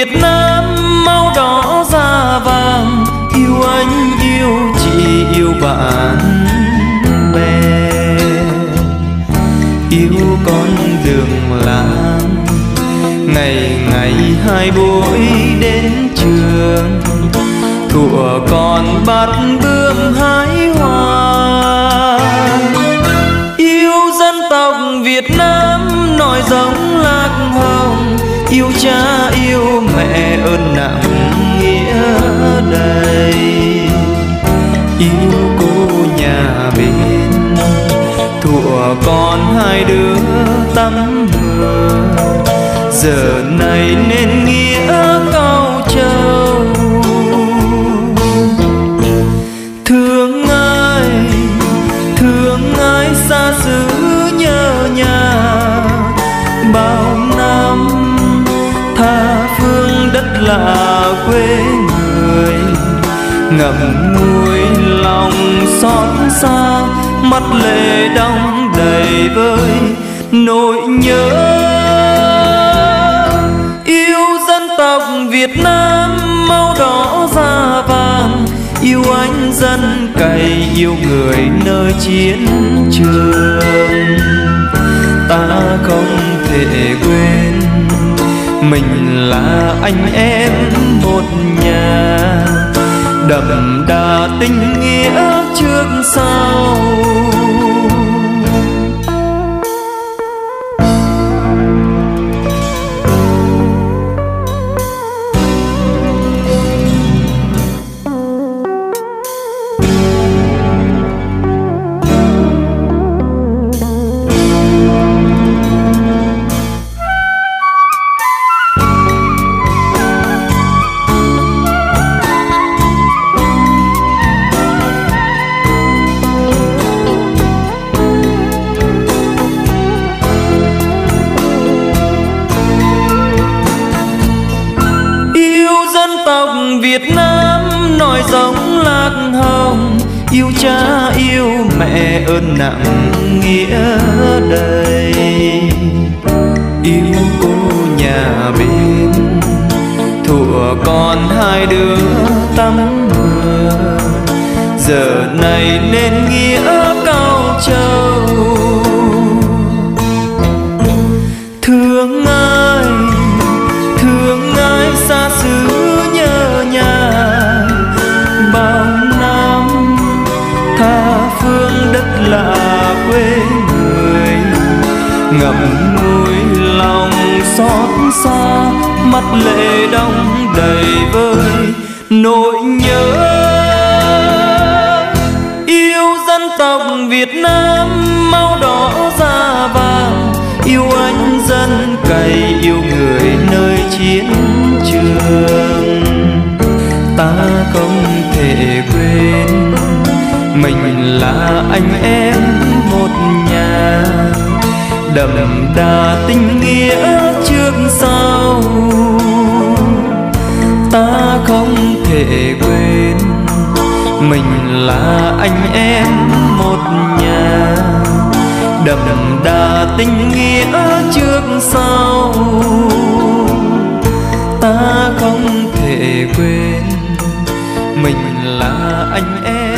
Việt Nam máu đỏ da vàng, yêu anh yêu chị yêu bạn bè, yêu con đường làng ngày ngày hai buổi đến trường, thuở còn bát bướm hái hoa. Yêu dân tộc Việt Nam nòi giống lạc hồng, yêu cha yêu mẹ ơn nặng nghĩa đầy, yêu cô nhà bên thuở còn hai đứa tắm mưa, giờ này nên nghĩa cao trầu. Thương ai xa xứ nhớ nhà, bao năm tha phương đất lạ quê người, ngậm ngùi lòng xót xa, mắt lệ đong đầy vơi nỗi nhớ. Yêu dân tộc Việt Nam máu đỏ da vàng, yêu anh dân cày yêu người nơi chiến trường. Ta không thể quên mình là anh em một nhà, đậm đà tình nghĩa trước sau. Việt Nam nòi giống lạc hồng, yêu cha yêu mẹ ơn nặng nghĩa đầy, yêu cô nhà bên thuở còn hai đứa tắm mưa, giờ này nên nghĩa cao trầu. Thương ai xa xứ nhớ nhà, bao năm tha phương đất lạ quê người, ngậm ngùi lòng xót xa, mắt lệ đong đầy vơi nỗi nhớ. Yêu dân tộc Việt Nam máu đỏ da vàng, yêu anh dân cày yêu người nơi chiến trường. Ta không thể quên mình là anh em một nhà, đậm đà tình nghĩa trước sau. Ta không thể quên mình là anh em một nhà, đậm đà tình nghĩa trước sau. Ta không thể quên mình là anh em